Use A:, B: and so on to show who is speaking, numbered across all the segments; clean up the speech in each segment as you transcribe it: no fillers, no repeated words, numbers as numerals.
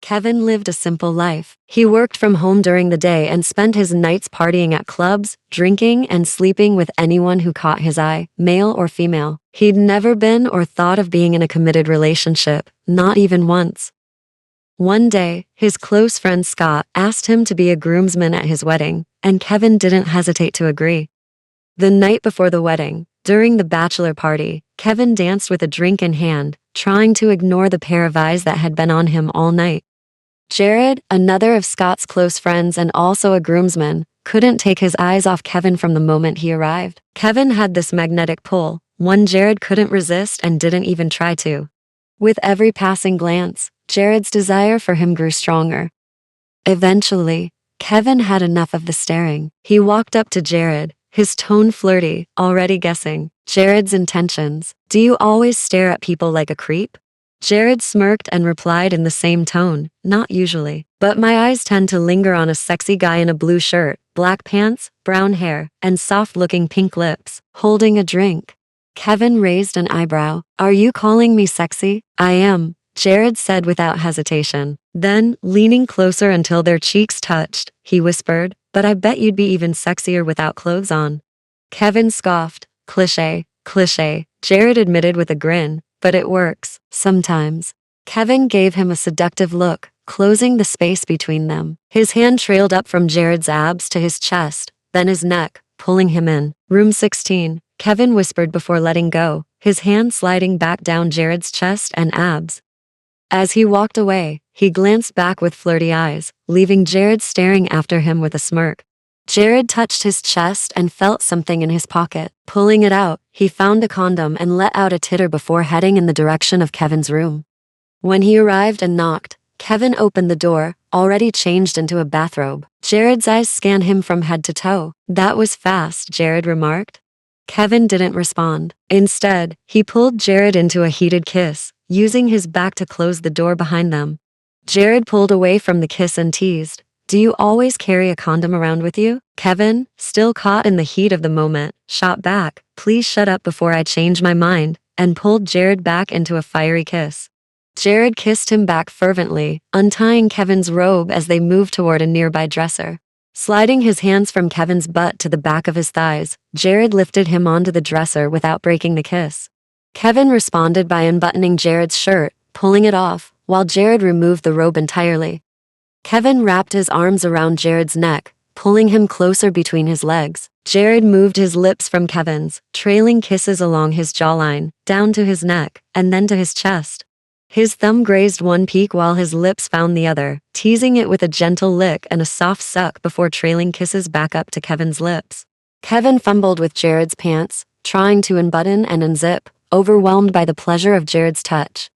A: Kevin lived a simple life. He worked from home during the day and spent his nights partying at clubs, drinking, and sleeping with anyone who caught his eye, male or female. He'd never been or thought of being in a committed relationship, not even once. One day, his close friend Scott asked him to be a groomsman at his wedding, and Kevin didn't hesitate to agree. The night before the wedding, during the bachelor party, Kevin danced with a drink in hand, trying to ignore the pair of eyes that had been on him all night. Jared, another of Scott's close friends and also a groomsman, couldn't take his eyes off Kevin from the moment he arrived. Kevin had this magnetic pull, one Jared couldn't resist and didn't even try to. With every passing glance, Jared's desire for him grew stronger. Eventually, Kevin had enough of the staring. He walked up to Jared, his tone flirty, already guessing Jared's intentions. "Do you always stare at people like a creep?" Jared smirked and replied in the same tone, "Not usually, but my eyes tend to linger on a sexy guy in a blue shirt, black pants, brown hair, and soft-looking pink lips, holding a drink." Kevin raised an eyebrow. "Are you calling me sexy?" "I am," Jared said without hesitation. Then, leaning closer until their cheeks touched, he whispered, "But I bet you'd be even sexier without clothes on." Kevin scoffed. "Cliché, cliché," Jared admitted with a grin, "but it works, sometimes." Kevin gave him a seductive look, closing the space between them. His hand trailed up from Jared's abs to his chest, then his neck, pulling him in. "Room 16, Kevin whispered before letting go, his hand sliding back down Jared's chest and abs. As he walked away, he glanced back with flirty eyes, leaving Jared staring after him with a smirk. Jared touched his chest and felt something in his pocket. Pulling it out, he found a condom and let out a titter before heading in the direction of Kevin's room. When he arrived and knocked, Kevin opened the door, already changed into a bathrobe. Jared's eyes scanned him from head to toe. "That was fast," Jared remarked. Kevin didn't respond. Instead, he pulled Jared into a heated kiss, using his back to close the door behind them. Jared pulled away from the kiss and teased, "Do you always carry a condom around with you?" Kevin, still caught in the heat of the moment, shot back, "Please shut up before I change my mind," and pulled Jared back into a fiery kiss. Jared kissed him back fervently, untying Kevin's robe as they moved toward a nearby dresser. Sliding his hands from Kevin's butt to the back of his thighs, Jared lifted him onto the dresser without breaking the kiss. Kevin responded by unbuttoning Jared's shirt, pulling it off, while Jared removed the robe entirely. Kevin wrapped his arms around Jared's neck, pulling him closer between his legs. Jared moved his lips from Kevin's, trailing kisses along his jawline, down to his neck, and then to his chest. His thumb grazed one peak while his lips found the other, teasing it with a gentle lick and a soft suck before trailing kisses back up to Kevin's lips. Kevin fumbled with Jared's pants, trying to unbutton and unzip, overwhelmed by the pleasure of Jared's touch.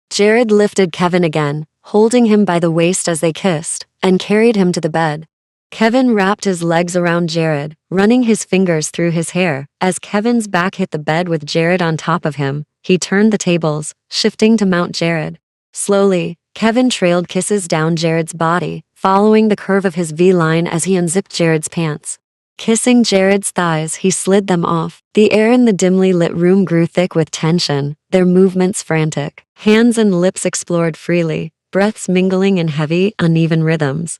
A: Jared lifted Kevin again, holding him by the waist as they kissed, and carried him to the bed. Kevin wrapped his legs around Jared, running his fingers through his hair. As Kevin's back hit the bed with Jared on top of him, he turned the tables, shifting to mount Jared. Slowly, Kevin trailed kisses down Jared's body, following the curve of his V-line as he unzipped Jared's pants. Kissing Jared's thighs, he slid them off. The air in the dimly lit room grew thick with tension, their movements frantic. Hands and lips explored freely, breaths mingling in heavy, uneven rhythms.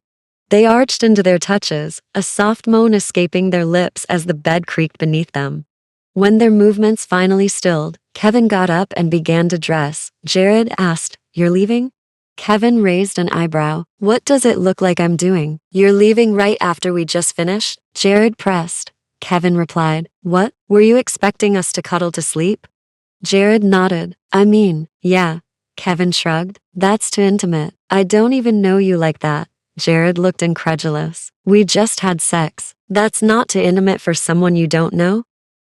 A: They arched into their touches, a soft moan escaping their lips as the bed creaked beneath them. When their movements finally stilled, Kevin got up and began to dress. Jared asked, "You're leaving?" Kevin raised an eyebrow. "What does it look like I'm doing?" "You're leaving right after we just finished?" Jared pressed. Kevin replied, "What? Were you expecting us to cuddle to sleep?" Jared nodded. "I mean, yeah." Kevin shrugged. "That's too intimate. I don't even know you like that." Jared looked incredulous. "We just had sex. That's not too intimate for someone you don't know?"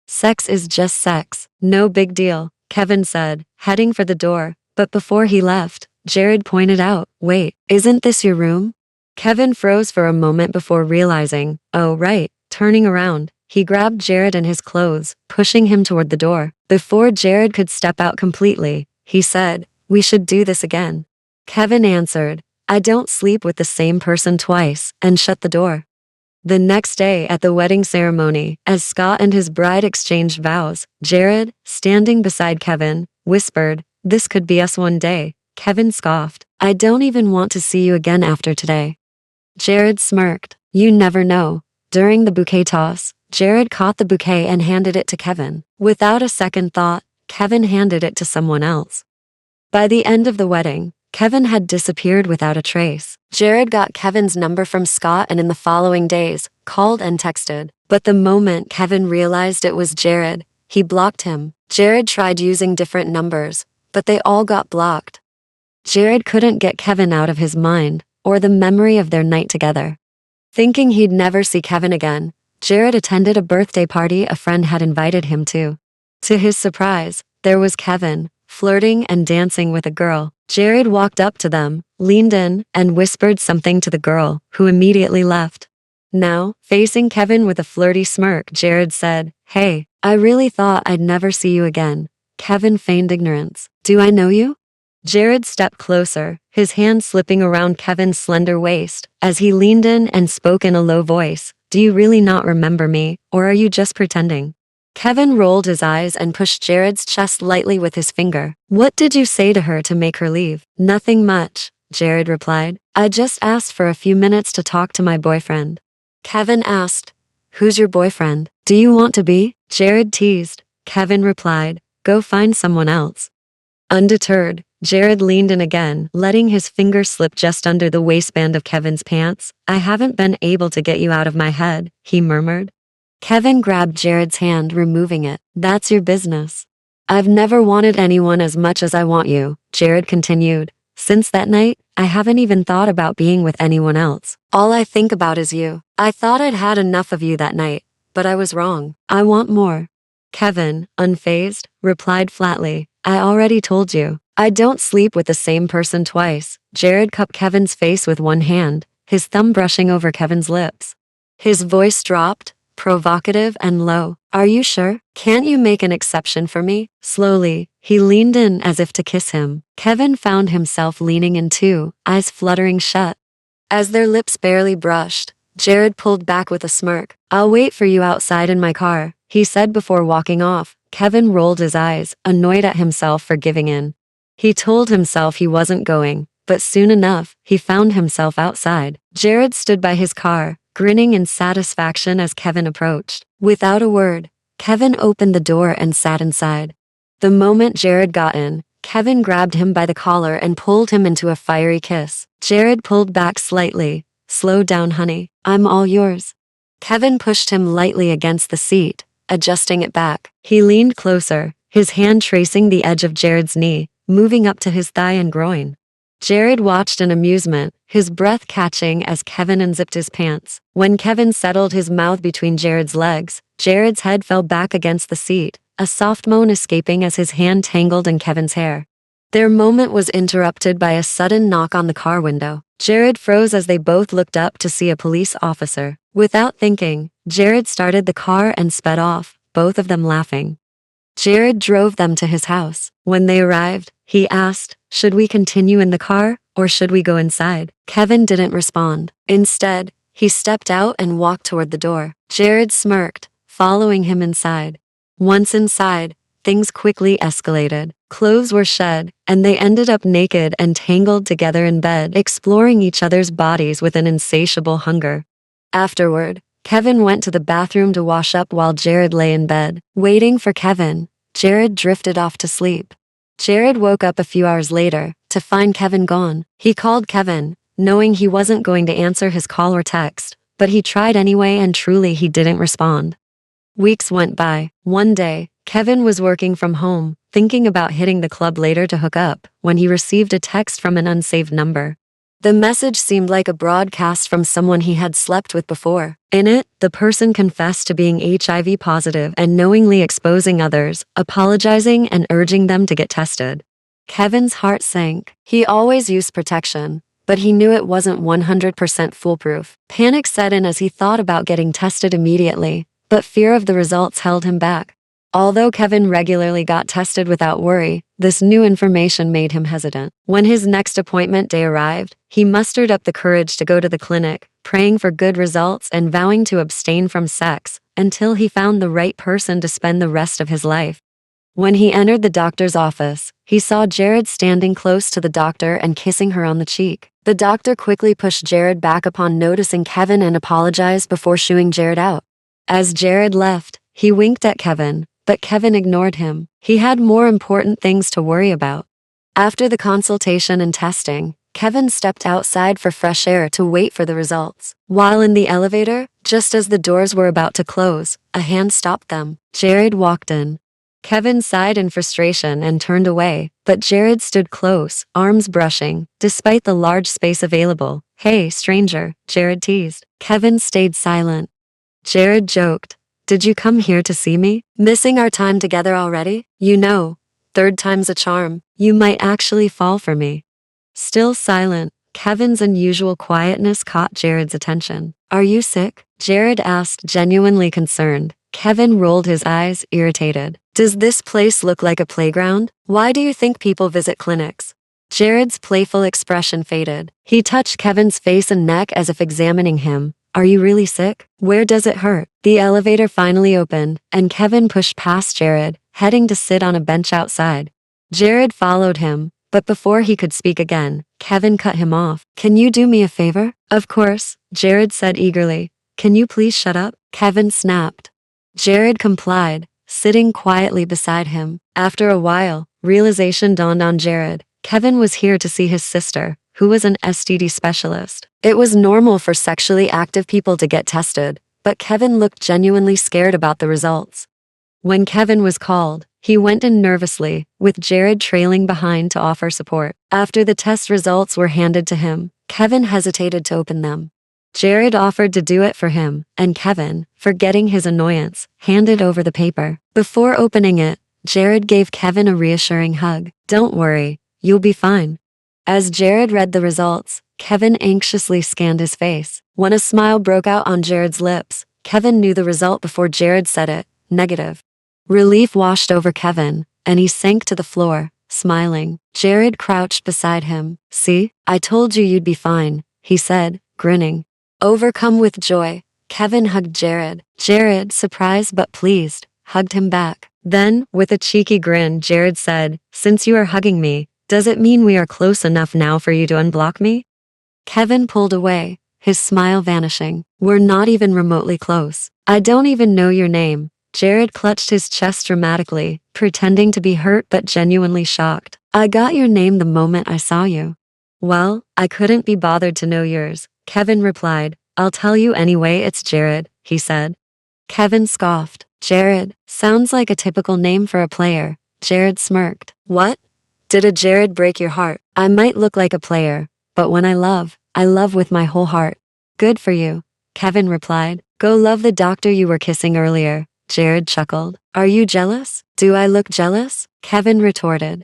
A: "Sex is just sex. No big deal," Kevin said, heading for the door. But before he left, Jared pointed out, "Wait, isn't this your room?" Kevin froze for a moment before realizing, "Oh right." Turning around, he grabbed Jared and his clothes, pushing him toward the door. Before Jared could step out completely, he said, "We should do this again." Kevin answered, "I don't sleep with the same person twice," and shut the door. The next day at the wedding ceremony, as Scott and his bride exchanged vows, Jared, standing beside Kevin, whispered, "This could be us one day." Kevin scoffed. I don't even want to see you again after today. Jared smirked. You never know. During the bouquet toss, Jared caught the bouquet and handed it to Kevin. Without a second thought, Kevin handed it to someone else. By the end of the wedding, Kevin had disappeared without a trace. Jared got Kevin's number from Scott and in the following days, called and texted. But the moment Kevin realized it was Jared, he blocked him. Jared tried using different numbers, but they all got blocked. Jared couldn't get Kevin out of his mind, or the memory of their night together. Thinking he'd never see Kevin again, Jared attended a birthday party a friend had invited him to. To his surprise, there was Kevin, flirting and dancing with a girl. Jared walked up to them, leaned in, and whispered something to the girl, who immediately left. Now, facing Kevin with a flirty smirk, Jared said, Hey, I really thought I'd never see you again. Kevin feigned ignorance. Do I know you? Jared stepped closer, his hand slipping around Kevin's slender waist, as he leaned in and spoke in a low voice. Do you really not remember me, or are you just pretending? Kevin rolled his eyes and pushed Jared's chest lightly with his finger. What did you say to her to make her leave? Nothing much, Jared replied. I just asked for a few minutes to talk to my boyfriend. Kevin asked, Who's your boyfriend? Do you want to be? Jared teased. Kevin replied, Go find someone else. Undeterred, Jared leaned in again, letting his finger slip just under the waistband of Kevin's pants. I haven't been able to get you out of my head, he murmured. Kevin grabbed Jared's hand, removing it. That's your business. I've never wanted anyone as much as I want you, Jared continued. Since that night, I haven't even thought about being with anyone else. All I think about is you. I thought I'd had enough of you that night, but I was wrong. I want more. Kevin, unfazed, replied flatly, I already told you. I don't sleep with the same person twice. Jared cupped Kevin's face with one hand, his thumb brushing over Kevin's lips. His voice dropped, provocative and low. Are you sure? Can't you make an exception for me? Slowly, he leaned in as if to kiss him. Kevin found himself leaning in too, eyes fluttering shut. As their lips barely brushed, Jared pulled back with a smirk. I'll wait for you outside in my car, he said before walking off. Kevin rolled his eyes, annoyed at himself for giving in. He told himself he wasn't going, but soon enough, he found himself outside. Jared stood by his car, grinning in satisfaction as Kevin approached. Without a word, Kevin opened the door and sat inside. The moment Jared got in, Kevin grabbed him by the collar and pulled him into a fiery kiss. Jared pulled back slightly. Slow down, honey. I'm all yours. Kevin pushed him lightly against the seat, adjusting it back. He leaned closer, his hand tracing the edge of Jared's knee, moving up to his thigh and groin. Jared watched in amusement, his breath catching as Kevin unzipped his pants. When Kevin settled his mouth between Jared's legs, Jared's head fell back against the seat, a soft moan escaping as his hand tangled in Kevin's hair. Their moment was interrupted by a sudden knock on the car window. Jared froze as they both looked up to see a police officer. Without thinking, Jared started the car and sped off, both of them laughing. Jared drove them to his house. When they arrived, he asked, Should we continue in the car, or should we go inside? Kevin didn't respond. Instead, he stepped out and walked toward the door. Jared smirked, following him inside. Once inside, things quickly escalated. Clothes were shed, and they ended up naked and tangled together in bed, exploring each other's bodies with an insatiable hunger. Afterward, Kevin went to the bathroom to wash up while Jared lay in bed. Waiting for Kevin, Jared drifted off to sleep. Jared woke up a few hours later to find Kevin gone. He called Kevin, knowing he wasn't going to answer his call or text, but he tried anyway and truly he didn't respond. Weeks went by. One day, Kevin was working from home, thinking about hitting the club later to hook up, when he received a text from an unsaved number. The message seemed like a broadcast from someone he had slept with before. In it, the person confessed to being HIV positive and knowingly exposing others, apologizing and urging them to get tested. Kevin's heart sank. He always used protection, but he knew it wasn't 100% foolproof. Panic set in as he thought about getting tested immediately, but fear of the results held him back. Although Kevin regularly got tested without worry, this new information made him hesitant. When his next appointment day arrived, he mustered up the courage to go to the clinic, praying for good results and vowing to abstain from sex until he found the right person to spend the rest of his life. When he entered the doctor's office, he saw Jared standing close to the doctor and kissing her on the cheek. The doctor quickly pushed Jared back upon noticing Kevin and apologized before shooing Jared out. As Jared left, he winked at Kevin, but Kevin ignored him. He had more important things to worry about. After the consultation and testing, Kevin stepped outside for fresh air to wait for the results. While in the elevator, just as the doors were about to close, a hand stopped them. Jared walked in. Kevin sighed in frustration and turned away, but Jared stood close, arms brushing, despite the large space available. "Hey, stranger," Jared teased. Kevin stayed silent. Jared joked, "Did you come here to see me? Missing our time together already? You know, third time's a charm. You might actually fall for me." Still silent, Kevin's unusual quietness caught Jared's attention. "Are you sick?" Jared asked, genuinely concerned. Kevin rolled his eyes, irritated. "Does this place look like a playground? Why do you think people visit clinics?" Jared's playful expression faded. He touched Kevin's face and neck as if examining him. "Are you really sick? Where does it hurt?" The elevator finally opened, and Kevin pushed past Jared, heading to sit on a bench outside. Jared followed him, but before he could speak again, Kevin cut him off. "Can you do me a favor?" "Of course," Jared said eagerly. "Can you please shut up?" Kevin snapped. Jared complied, sitting quietly beside him. After a while, realization dawned on Jared. Kevin was here to see his sister, who was an STD specialist. It was normal for sexually active people to get tested, but Kevin looked genuinely scared about the results. When Kevin was called, he went in nervously, with Jared trailing behind to offer support. After the test results were handed to him, Kevin hesitated to open them. Jared offered to do it for him, and Kevin, forgetting his annoyance, handed over the paper. Before opening it, Jared gave Kevin a reassuring hug. "Don't worry, you'll be fine." As Jared read the results, Kevin anxiously scanned his face. When a smile broke out on Jared's lips, Kevin knew the result before Jared said it: negative. Relief washed over Kevin, and he sank to the floor, smiling. Jared crouched beside him. "See, I told you you'd be fine," he said, grinning. Overcome with joy, Kevin hugged Jared. Jared, surprised but pleased, hugged him back. Then, with a cheeky grin, Jared said, "Since you are hugging me, does it mean we are close enough now for you to unblock me?" Kevin pulled away, his smile vanishing. "We're not even remotely close. I don't even know your name." Jared clutched his chest dramatically, pretending to be hurt but genuinely shocked. "I got your name the moment I saw you." "Well, I couldn't be bothered to know yours," Kevin replied. "I'll tell you anyway, it's Jared," he said. Kevin scoffed. "Jared, sounds like a typical name for a player." Jared smirked. "What? Did a Jared break your heart?" "I might look like a player, but when I love with my whole heart." "Good for you," Kevin replied. "Go love the doctor you were kissing earlier." Jared chuckled. "Are you jealous?" "Do I look jealous?" Kevin retorted.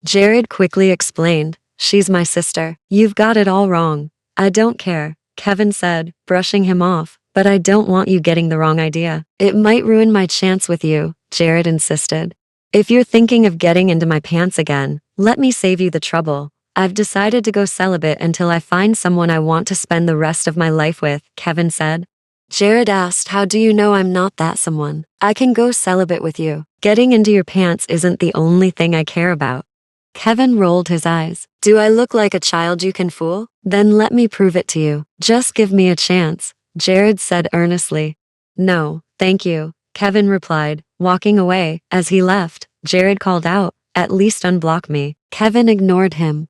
A: Jared quickly explained. "She's my sister." "You've got it all wrong." "I don't care," Kevin said, brushing him off. "But I don't want you getting the wrong idea. It might ruin my chance with you," Jared insisted. "If you're thinking of getting into my pants again, let me save you the trouble. I've decided to go celibate until I find someone I want to spend the rest of my life with," Kevin said. Jared asked, "How do you know I'm not that someone?" "I can go celibate with you. Getting into your pants isn't the only thing I care about." Kevin rolled his eyes. "Do I look like a child you can fool? Then let me prove it to you. Just give me a chance," Jared said earnestly. "No, thank you," Kevin replied, walking away. As he left, Jared called out, "At least unblock me." Kevin ignored him.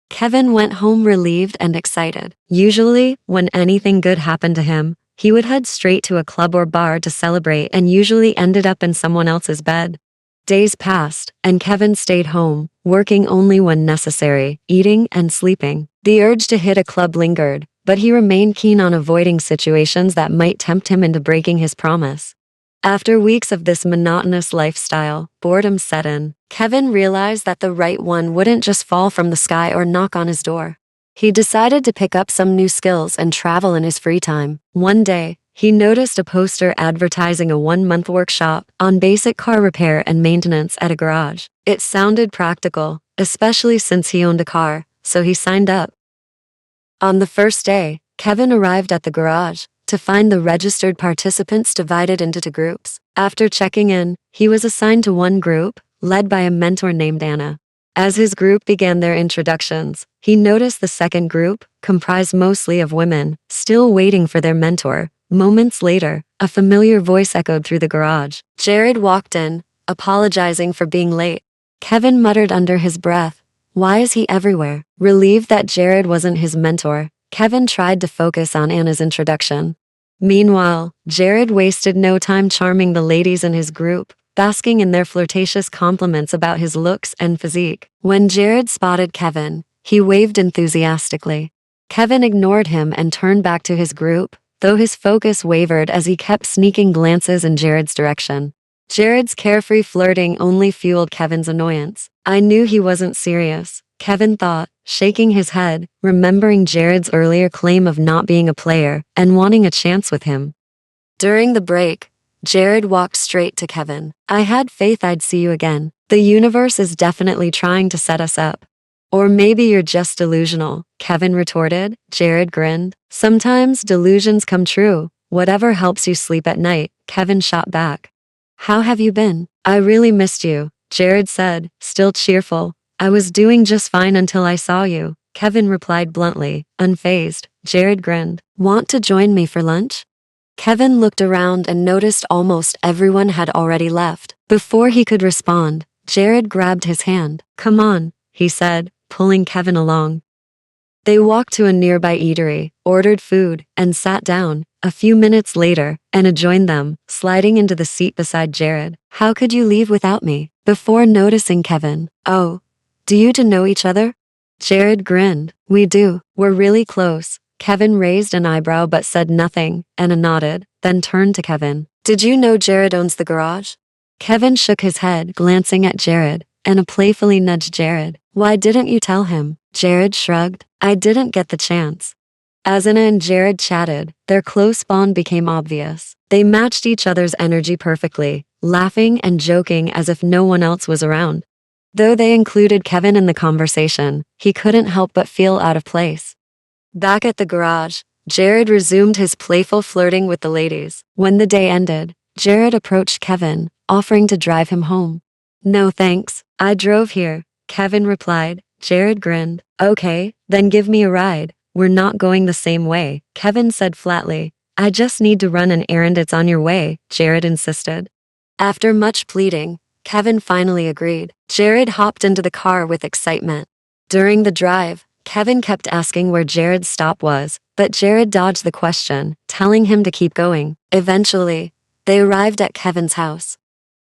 A: Kevin went home relieved and excited. Usually, when anything good happened to him, he would head straight to a club or bar to celebrate and usually ended up in someone else's bed. Days passed, and Kevin stayed home, working only when necessary, eating and sleeping. The urge to hit a club lingered, but he remained keen on avoiding situations that might tempt him into breaking his promise. After weeks of this monotonous lifestyle, boredom set in. Kevin realized that the right one wouldn't just fall from the sky or knock on his door. He decided to pick up some new skills and travel in his free time. One day, he noticed a poster advertising a 1-month workshop on basic car repair and maintenance at a garage. It sounded practical, especially since he owned a car, so he signed up. On the first day, Kevin arrived at the garage, to find the registered participants divided into two groups. After checking in, he was assigned to one group, led by a mentor named Anna. As his group began their introductions, he noticed the second group, comprised mostly of women, still waiting for their mentor. Moments later, a familiar voice echoed through the garage. Jared walked in, apologizing for being late. Kevin muttered under his breath, "Why is he everywhere?" Relieved that Jared wasn't his mentor, Kevin tried to focus on Anna's introduction. Meanwhile, Jared wasted no time charming the ladies in his group, basking in their flirtatious compliments about his looks and physique. When Jared spotted Kevin, he waved enthusiastically. Kevin ignored him and turned back to his group, though his focus wavered as he kept sneaking glances in Jared's direction. Jared's carefree flirting only fueled Kevin's annoyance. "I knew he wasn't serious," Kevin thought, shaking his head, remembering Jared's earlier claim of not being a player and wanting a chance with him. During the break, Jared walked straight to Kevin. "I had faith I'd see you again. The universe is definitely trying to set us up." "Or maybe you're just delusional," Kevin retorted. Jared grinned. "Sometimes delusions come true. Whatever helps you sleep at night," Kevin shot back. "How have you been?" "I really missed you," Jared said, still cheerful. "I was doing just fine until I saw you," Kevin replied bluntly, unfazed. Jared grinned. "Want to join me for lunch?" Kevin looked around and noticed almost everyone had already left. Before he could respond, Jared grabbed his hand. "Come on," he said, pulling Kevin along. They walked to a nearby eatery, ordered food, and sat down. A few minutes later, Anna joined them, sliding into the seat beside Jared. "How could you leave without me?" Before noticing Kevin. "Oh, do you two know each other?" Jared grinned. "We do. We're really close." Kevin raised an eyebrow but said nothing. Anna nodded, then turned to Kevin. "Did you know Jared owns the garage?" Kevin shook his head, glancing at Jared. Anna playfully nudged Jared. "Why didn't you tell him?" Jared shrugged. "I didn't get the chance." As Anna and Jared chatted, their close bond became obvious. They matched each other's energy perfectly, laughing and joking as if no one else was around. Though they included Kevin in the conversation, he couldn't help but feel out of place. Back at the garage, Jared resumed his playful flirting with the ladies. When the day ended, Jared approached Kevin, offering to drive him home. "No thanks, I drove here," Kevin replied. Jared grinned. "Okay, then give me a ride. We're not going the same way," Kevin said flatly. "I just need to run an errand, it's on your way," Jared insisted. After much pleading, Kevin finally agreed. Jared hopped into the car with excitement. During the drive, Kevin kept asking where Jared's stop was, but Jared dodged the question, telling him to keep going. Eventually, they arrived at Kevin's house.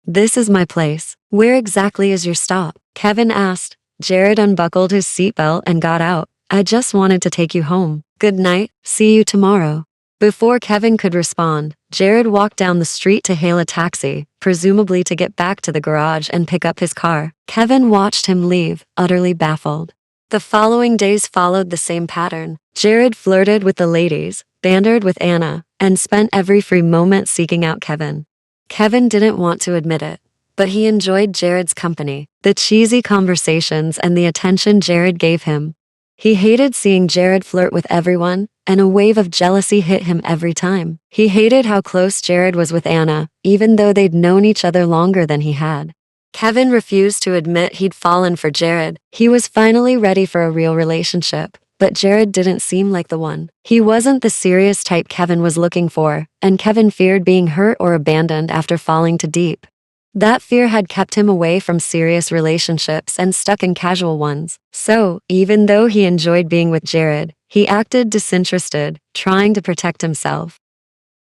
A: "This is my place. Where exactly is your stop?" Kevin asked. Jared unbuckled his seatbelt and got out. "I just wanted to take you home. Good night, see you tomorrow." Before Kevin could respond, Jared walked down the street to hail a taxi, presumably to get back to the garage and pick up his car. Kevin watched him leave, utterly baffled. The following days followed the same pattern. Jared flirted with the ladies, bantered with Anna, and spent every free moment seeking out Kevin. Kevin didn't want to admit it, but he enjoyed Jared's company, the cheesy conversations and the attention Jared gave him. He hated seeing Jared flirt with everyone, and a wave of jealousy hit him every time. He hated how close Jared was with Anna, even though they'd known each other longer than he had. Kevin refused to admit he'd fallen for Jared. He was finally ready for a real relationship, but Jared didn't seem like the one. He wasn't the serious type Kevin was looking for, and Kevin feared being hurt or abandoned after falling too deep. That fear had kept him away from serious relationships and stuck in casual ones. So, even though he enjoyed being with Jared, he acted disinterested, trying to protect himself.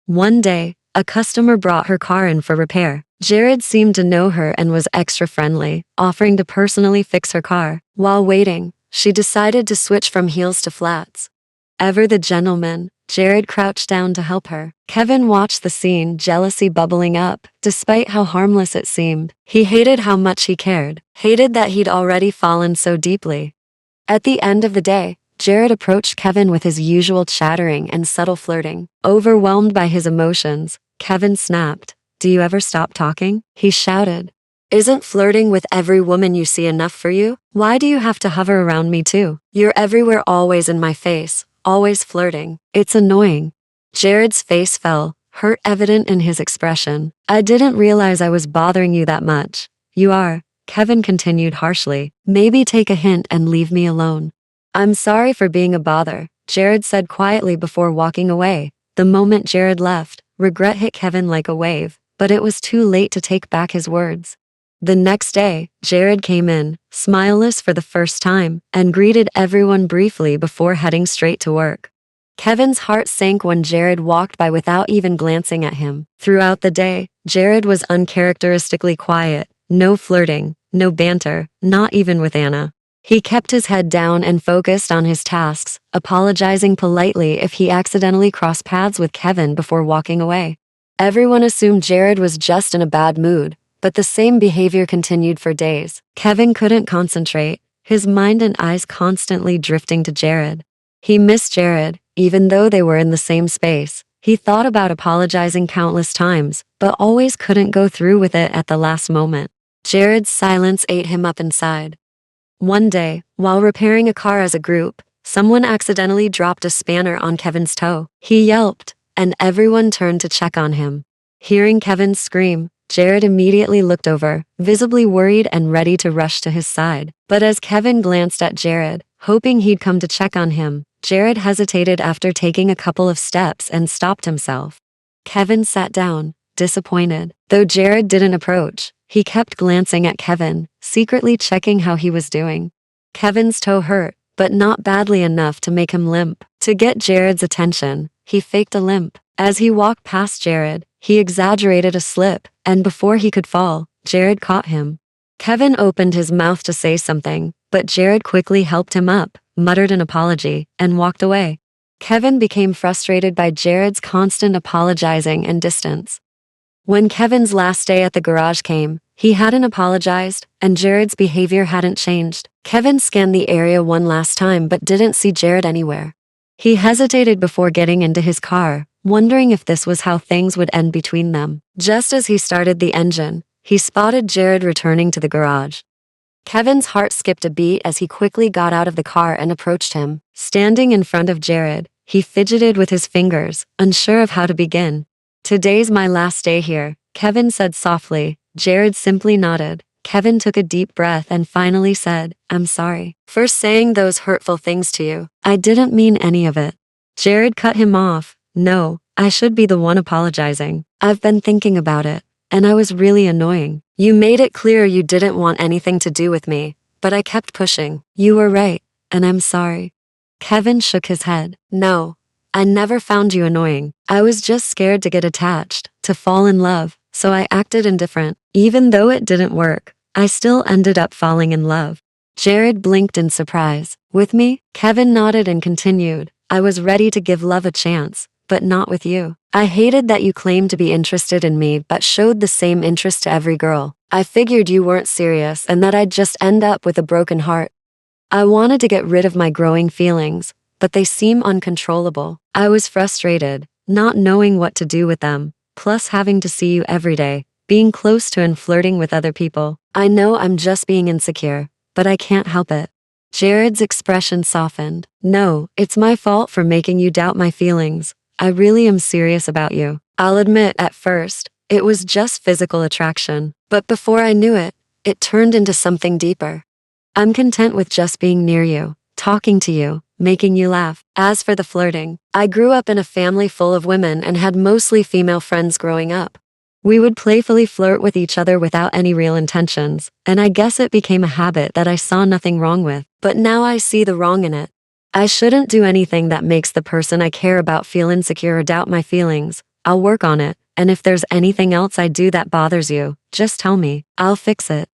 A: One day, a customer brought her car in for repair. Jared seemed to know her and was extra friendly, offering to personally fix her car. While waiting, she decided to switch from heels to flats. Ever the gentleman, Jared crouched down to help her. Kevin watched the scene, jealousy bubbling up, despite how harmless it seemed. He hated how much he cared, hated that he'd already fallen so deeply. At the end of the day, Jared approached Kevin with his usual chattering and subtle flirting. Overwhelmed by his emotions, Kevin snapped. "Do you ever stop talking?" he shouted. "Isn't flirting with every woman you see enough for you? Why do you have to hover around me too? You're everywhere, always in my face, always flirting. It's annoying." Jared's face fell, hurt evident in his expression. I didn't realize I was bothering you that much. You are, Kevin continued harshly. Maybe take a hint and leave me alone. I'm sorry for being a bother, Jared said quietly before walking away. The moment Jared left, regret hit Kevin like a wave, but it was too late to take back his words. The next day, Jared came in, smileless for the first time, and greeted everyone briefly before heading straight to work. Kevin's heart sank when Jared walked by without even glancing at him. Throughout the day, Jared was uncharacteristically quiet, no flirting, no banter, not even with Anna. He kept his head down and focused on his tasks, apologizing politely if he accidentally crossed paths with Kevin before walking away. Everyone assumed Jared was just in a bad mood, but the same behavior continued for days. Kevin couldn't concentrate, his mind and eyes constantly drifting to Jared. He missed Jared, even though they were in the same space. He thought about apologizing countless times, but always couldn't go through with it at the last moment. Jared's silence ate him up inside. One day, while repairing a car as a group, someone accidentally dropped a spanner on Kevin's toe. He yelped, and everyone turned to check on him. Hearing Kevin scream, Jared immediately looked over, visibly worried and ready to rush to his side. But as Kevin glanced at Jared, hoping he'd come to check on him, Jared hesitated after taking a couple of steps and stopped himself. Kevin sat down, disappointed. Though Jared didn't approach, he kept glancing at Kevin, secretly checking how he was doing. Kevin's toe hurt, but not badly enough to make him limp. To get Jared's attention, he faked a limp. As he walked past Jared, he exaggerated a slip, and before he could fall, Jared caught him. Kevin opened his mouth to say something, but Jared quickly helped him up, muttered an apology, and walked away. Kevin became frustrated by Jared's constant apologizing and distance. When Kevin's last day at the garage came, he hadn't apologized, and Jared's behavior hadn't changed. Kevin scanned the area one last time but didn't see Jared anywhere. He hesitated before getting into his car, wondering if this was how things would end between them. Just as he started the engine, he spotted Jared returning to the garage. Kevin's heart skipped a beat as he quickly got out of the car and approached him. Standing in front of Jared, he fidgeted with his fingers, unsure of how to begin. Today's my last day here, Kevin said softly. Jared simply nodded. Kevin took a deep breath and finally said, I'm sorry for saying those hurtful things to you. I didn't mean any of it. Jared cut him off. No, I should be the one apologizing. I've been thinking about it, and I was really annoying. You made it clear you didn't want anything to do with me, but I kept pushing. You were right, and I'm sorry. Kevin shook his head. No, I never found you annoying. I was just scared to get attached, to fall in love, so I acted indifferent. Even though it didn't work, I still ended up falling in love. Jared blinked in surprise. With me? Kevin nodded and continued. I was ready to give love a chance, but not with you. I hated that you claimed to be interested in me but showed the same interest to every girl. I figured you weren't serious and that I'd just end up with a broken heart. I wanted to get rid of my growing feelings, but they seem uncontrollable. I was frustrated, not knowing what to do with them, plus having to see you every day, being close to and flirting with other people. I know I'm just being insecure, but I can't help it. Jared's expression softened. No, it's my fault for making you doubt my feelings. I really am serious about you. I'll admit, at first, it was just physical attraction, but before I knew it, it turned into something deeper. I'm content with just being near you, talking to you, making you laugh. As for the flirting, I grew up in a family full of women and had mostly female friends growing up. We would playfully flirt with each other without any real intentions, and I guess it became a habit that I saw nothing wrong with. But now I see the wrong in it. I shouldn't do anything that makes the person I care about feel insecure or doubt my feelings. I'll work on it, and if there's anything else I do that bothers you, just tell me. I'll fix it.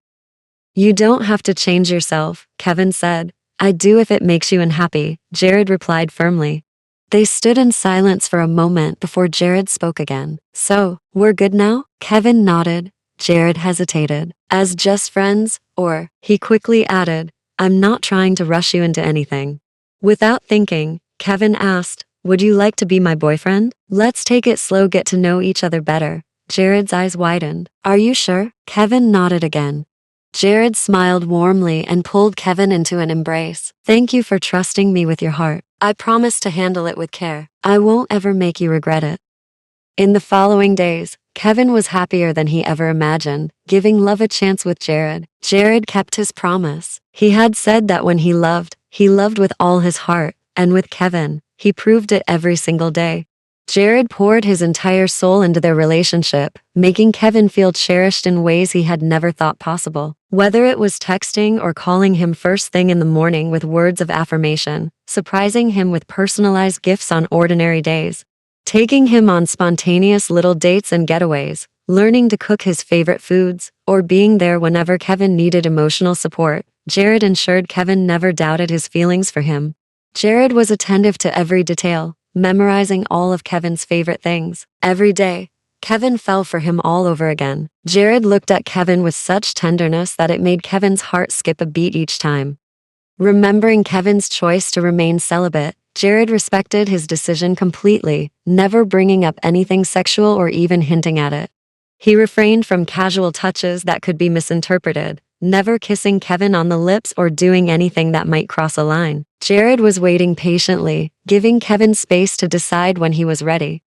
A: You don't have to change yourself, Kevin said. I do if it makes you unhappy, Jared replied firmly. They stood in silence for a moment before Jared spoke again. So, we're good now? Kevin nodded. Jared hesitated. As just friends, or, he quickly added, I'm not trying to rush you into anything. Without thinking, Kevin asked, would you like to be my boyfriend? Let's take it slow, get to know each other better. Jared's eyes widened. Are you sure? Kevin nodded again. Jared smiled warmly and pulled Kevin into an embrace. Thank you for trusting me with your heart. I promise to handle it with care. I won't ever make you regret it. In the following days, Kevin was happier than he ever imagined, giving love a chance with Jared. Jared kept his promise. He had said that when he loved with all his heart, and with Kevin, he proved it every single day. Jared poured his entire soul into their relationship, making Kevin feel cherished in ways he had never thought possible. Whether it was texting or calling him first thing in the morning with words of affirmation, surprising him with personalized gifts on ordinary days, taking him on spontaneous little dates and getaways, learning to cook his favorite foods, or being there whenever Kevin needed emotional support, Jared ensured Kevin never doubted his feelings for him. Jared was attentive to every detail, memorizing all of Kevin's favorite things. Every day, Kevin fell for him all over again. Jared looked at Kevin with such tenderness that it made Kevin's heart skip a beat each time. Remembering Kevin's choice to remain celibate, Jared respected his decision completely, never bringing up anything sexual or even hinting at it. He refrained from casual touches that could be misinterpreted, never kissing Kevin on the lips or doing anything that might cross a line. Jared was waiting patiently, giving Kevin space to decide when he was ready.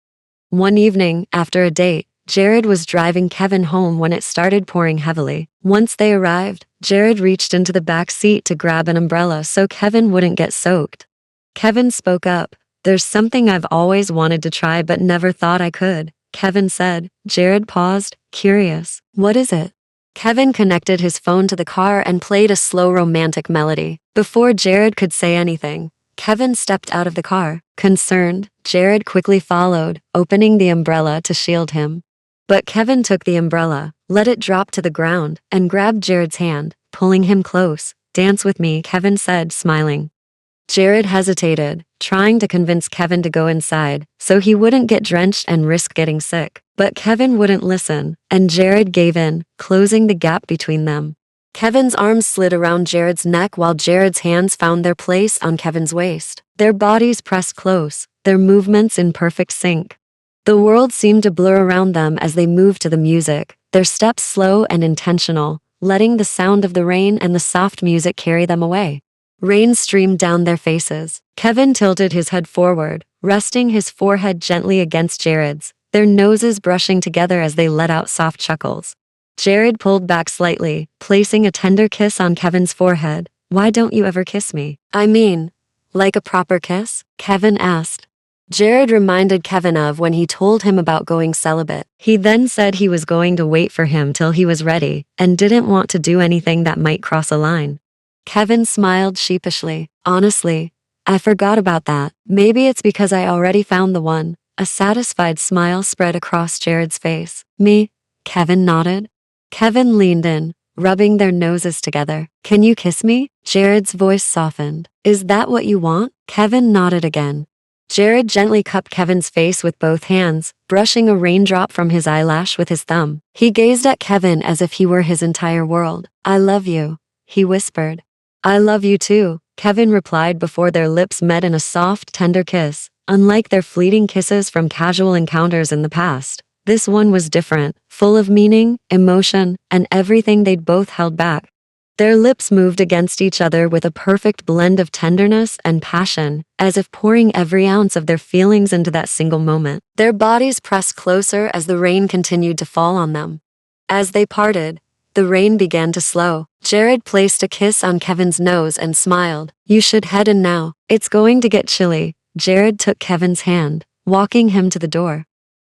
A: One evening, after a date, Jared was driving Kevin home when it started pouring heavily. Once they arrived, Jared reached into the back seat to grab an umbrella so Kevin wouldn't get soaked. Kevin spoke up. There's something I've always wanted to try but never thought I could, Kevin said. Jared paused, curious. What is it? Kevin connected his phone to the car and played a slow romantic melody. Before Jared could say anything, Kevin stepped out of the car. Concerned, Jared quickly followed, opening the umbrella to shield him. But Kevin took the umbrella, let it drop to the ground, and grabbed Jared's hand, pulling him close. Dance with me, Kevin said, smiling. Jared hesitated, trying to convince Kevin to go inside so he wouldn't get drenched and risk getting sick. But Kevin wouldn't listen, and Jared gave in, closing the gap between them. Kevin's arms slid around Jared's neck while Jared's hands found their place on Kevin's waist. Their bodies pressed close, their movements in perfect sync. The world seemed to blur around them as they moved to the music, their steps slow and intentional, letting the sound of the rain and the soft music carry them away. Rain streamed down their faces. Kevin tilted his head forward, resting his forehead gently against Jared's, their noses brushing together as they let out soft chuckles. Jared pulled back slightly, placing a tender kiss on Kevin's forehead. Why don't you ever kiss me? I mean, like a proper kiss? Kevin asked. Jared reminded Kevin of when he told him about going celibate. He then said he was going to wait for him till he was ready, and didn't want to do anything that might cross a line. Kevin smiled sheepishly. Honestly, I forgot about that. Maybe it's because I already found the one. A satisfied smile spread across Jared's face. Me? Kevin nodded. Kevin leaned in, rubbing their noses together. Can you kiss me? Jared's voice softened. Is that what you want? Kevin nodded again. Jared gently cupped Kevin's face with both hands, brushing a raindrop from his eyelash with his thumb. He gazed at Kevin as if he were his entire world. I love you, he whispered. I love you too, Kevin replied before their lips met in a soft, tender kiss. Unlike their fleeting kisses from casual encounters in the past, this one was different, full of meaning, emotion, and everything they'd both held back. Their lips moved against each other with a perfect blend of tenderness and passion, as if pouring every ounce of their feelings into that single moment. Their bodies pressed closer as the rain continued to fall on them. As they parted, the rain began to slow. Jared placed a kiss on Kevin's nose and smiled. You should head in now. It's going to get chilly. Jared took Kevin's hand, walking him to the door.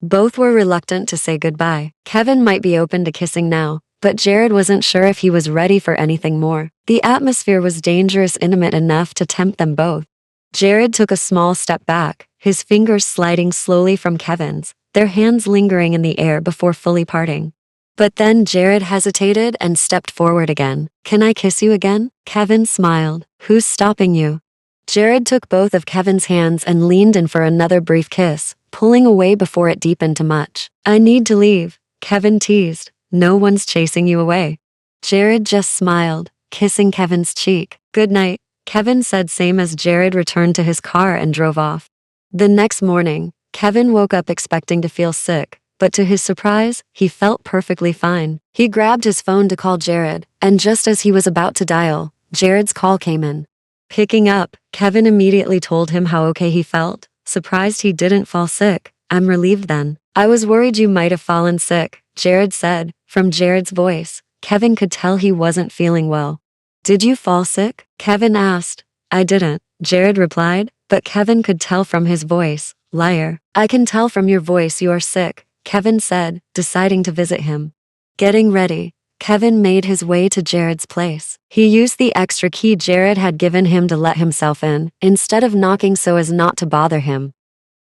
A: Both were reluctant to say goodbye. Kevin might be open to kissing now, but Jared wasn't sure if he was ready for anything more. The atmosphere was dangerous intimate enough to tempt them both. Jared took a small step back, his fingers sliding slowly from Kevin's, their hands lingering in the air before fully parting. But then Jared hesitated and stepped forward again. Can I kiss you again? Kevin smiled. Who's stopping you? Jared took both of Kevin's hands and leaned in for another brief kiss, pulling away before it deepened to much. I need to leave, Kevin teased. No one's chasing you away. Jared just smiled, kissing Kevin's cheek. Good night, Kevin said, same as Jared returned to his car and drove off. The next morning, Kevin woke up expecting to feel sick, but to his surprise, he felt perfectly fine. He grabbed his phone to call Jared, and just as he was about to dial, Jared's call came in. Picking up, Kevin immediately told him how okay he felt, surprised he didn't fall sick. I'm relieved then. I was worried you might have fallen sick, Jared said. From Jared's voice, Kevin could tell he wasn't feeling well. Did you fall sick? Kevin asked. I didn't, Jared replied, but Kevin could tell from his voice. Liar. I can tell from your voice you are sick, Kevin said, deciding to visit him. Getting ready, Kevin made his way to Jared's place. He used the extra key Jared had given him to let himself in, instead of knocking so as not to bother him.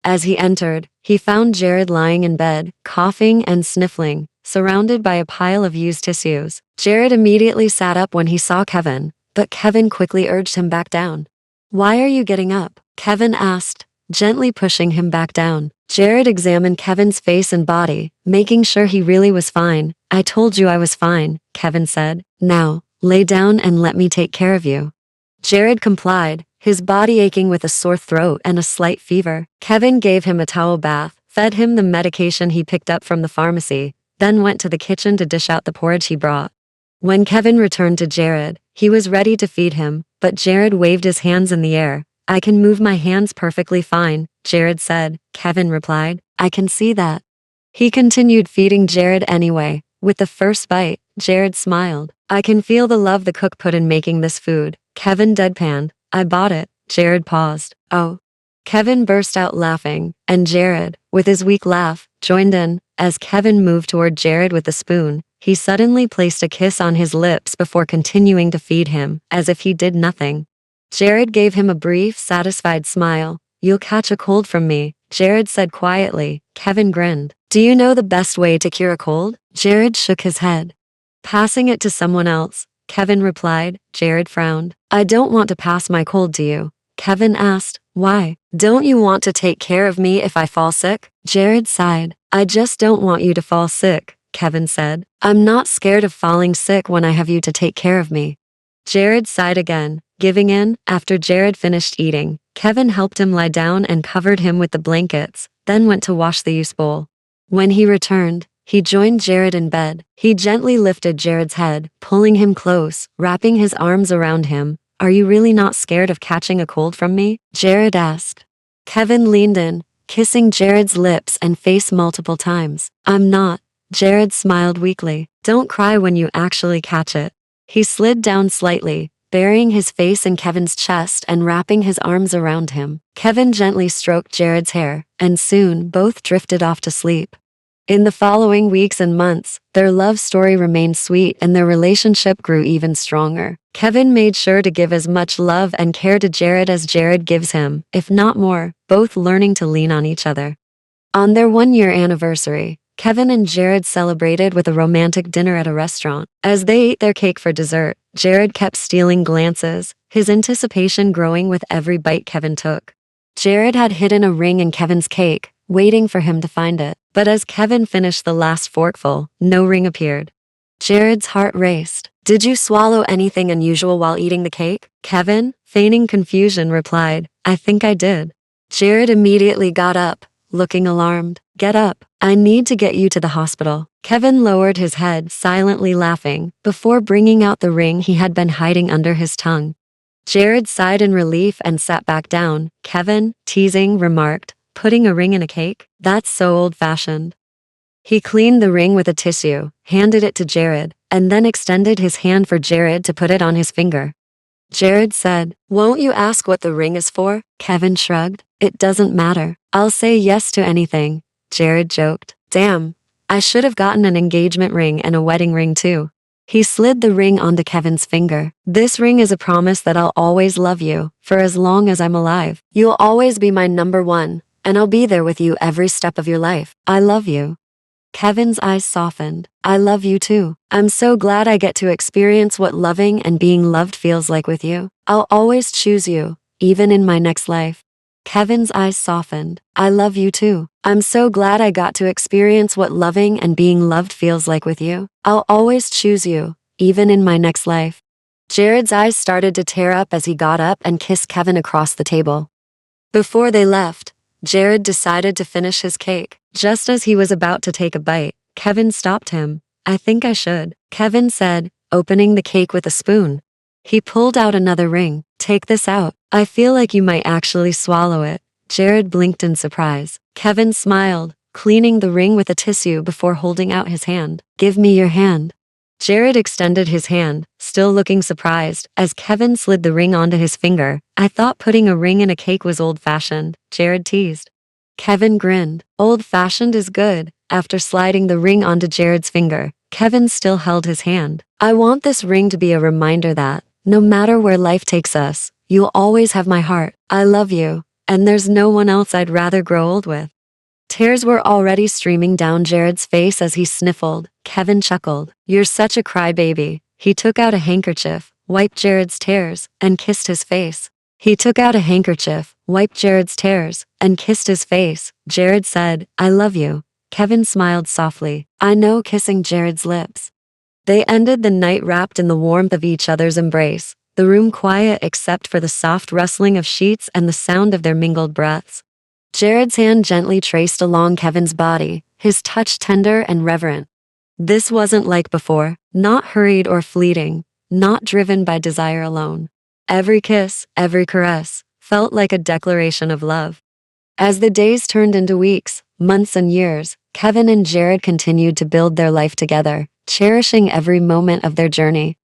A: As he entered, he found Jared lying in bed, coughing and sniffling, surrounded by a pile of used tissues. Jared immediately sat up when he saw Kevin, but Kevin quickly urged him back down. Why are you getting up? Kevin asked, gently pushing him back down. Jared examined Kevin's face and body, making sure he really was fine. I told you I was fine, Kevin said. Now, lay down and let me take care of you. Jared complied, his body aching with a sore throat and a slight fever. Kevin gave him a towel bath, fed him the medication he picked up from the pharmacy, then went to the kitchen to dish out the porridge he brought. When Kevin returned to Jared, he was ready to feed him, but Jared waved his hands in the air. I can move my hands perfectly fine, Jared said. Kevin replied, I can see that. He continued feeding Jared anyway. With the first bite, Jared smiled. I can feel the love the cook put in making this food. Kevin deadpanned. I bought it. Jared paused. Oh. Kevin burst out laughing, and Jared, with his weak laugh, joined in. As Kevin moved toward Jared with the spoon, he suddenly placed a kiss on his lips before continuing to feed him, as if he did nothing. Jared gave him a brief, satisfied smile. You'll catch a cold from me, Jared said quietly. Kevin grinned. Do you know the best way to cure a cold? Jared shook his head. Passing it to someone else, Kevin replied. Jared frowned. I don't want to pass my cold to you. Kevin asked. Why? Don't you want to take care of me if I fall sick? Jared sighed. I just don't want you to fall sick, Kevin said. I'm not scared of falling sick when I have you to take care of me. Jared sighed again, giving in. After Jared finished eating, Kevin helped him lie down and covered him with the blankets, then went to wash the use bowl. When he returned, he joined Jared in bed. He gently lifted Jared's head, pulling him close, wrapping his arms around him. Are you really not scared of catching a cold from me? Jared asked. Kevin leaned in, kissing Jared's lips and face multiple times. I'm not. Jared smiled weakly. Don't cry when you actually catch it. He slid down slightly, burying his face in Kevin's chest and wrapping his arms around him. Kevin gently stroked Jared's hair, and soon both drifted off to sleep. In the following weeks and months, their love story remained sweet and their relationship grew even stronger. Kevin made sure to give as much love and care to Jared as Jared gives him, if not more, both learning to lean on each other. On their one-year anniversary, Kevin and Jared celebrated with a romantic dinner at a restaurant. As they ate their cake for dessert, Jared kept stealing glances, his anticipation growing with every bite Kevin took. Jared had hidden a ring in Kevin's cake, waiting for him to find it. But as Kevin finished the last forkful, no ring appeared. Jared's heart raced. Did you swallow anything unusual while eating the cake? Kevin, feigning confusion, replied, I think I did. Jared immediately got up, looking alarmed. Get up. I need to get you to the hospital. Kevin lowered his head, silently laughing, before bringing out the ring he had been hiding under his tongue. Jared sighed in relief and sat back down. Kevin, teasing, remarked, putting a ring in a cake? That's so old-fashioned. He cleaned the ring with a tissue, handed it to Jared, and then extended his hand for Jared to put it on his finger. Jared said, Won't you ask what the ring is for? Kevin shrugged. It doesn't matter. I'll say yes to anything. Jared joked. Damn, I should have gotten an engagement ring and a wedding ring too. He slid the ring onto Kevin's finger. This ring is a promise that I'll always love you, for as long as I'm alive. You'll always be my number one, and I'll be there with you every step of your life. I love you. Kevin's eyes softened. I love you too. I'm so glad I get to experience what loving and being loved feels like with you. I'll always choose you, even in my next life. Kevin's eyes softened. I love you too. I'm so glad I got to experience what loving and being loved feels like with you. I'll always choose you, even in my next life. Jared's eyes started to tear up as he got up and kissed Kevin across the table. Before they left, Jared decided to finish his cake. Just as he was about to take a bite, Kevin stopped him. I think I should, Kevin said, opening the cake with a spoon. He pulled out another ring. Take this out. I feel like you might actually swallow it. Jared blinked in surprise. Kevin smiled, cleaning the ring with a tissue before holding out his hand. Give me your hand. Jared extended his hand, still looking surprised, as Kevin slid the ring onto his finger. I thought putting a ring in a cake was old-fashioned, Jared teased. Kevin grinned. Old-fashioned is good. After sliding the ring onto Jared's finger, Kevin still held his hand. I want this ring to be a reminder that, no matter where life takes us, you'll always have my heart. I love you, and there's no one else I'd rather grow old with. Tears were already streaming down Jared's face as he sniffled. Kevin chuckled. You're such a crybaby. He took out a handkerchief, wiped Jared's tears, and kissed his face. Jared said, I love you. Kevin smiled softly. I know, kissing Jared's lips. They ended the night wrapped in the warmth of each other's embrace, the room quiet except for the soft rustling of sheets and the sound of their mingled breaths. Jared's hand gently traced along Kevin's body, his touch tender and reverent. This wasn't like before, not hurried or fleeting, not driven by desire alone. Every kiss, every caress, felt like a declaration of love. As the days turned into weeks, months and years, Kevin and Jared continued to build their life together, cherishing every moment of their journey.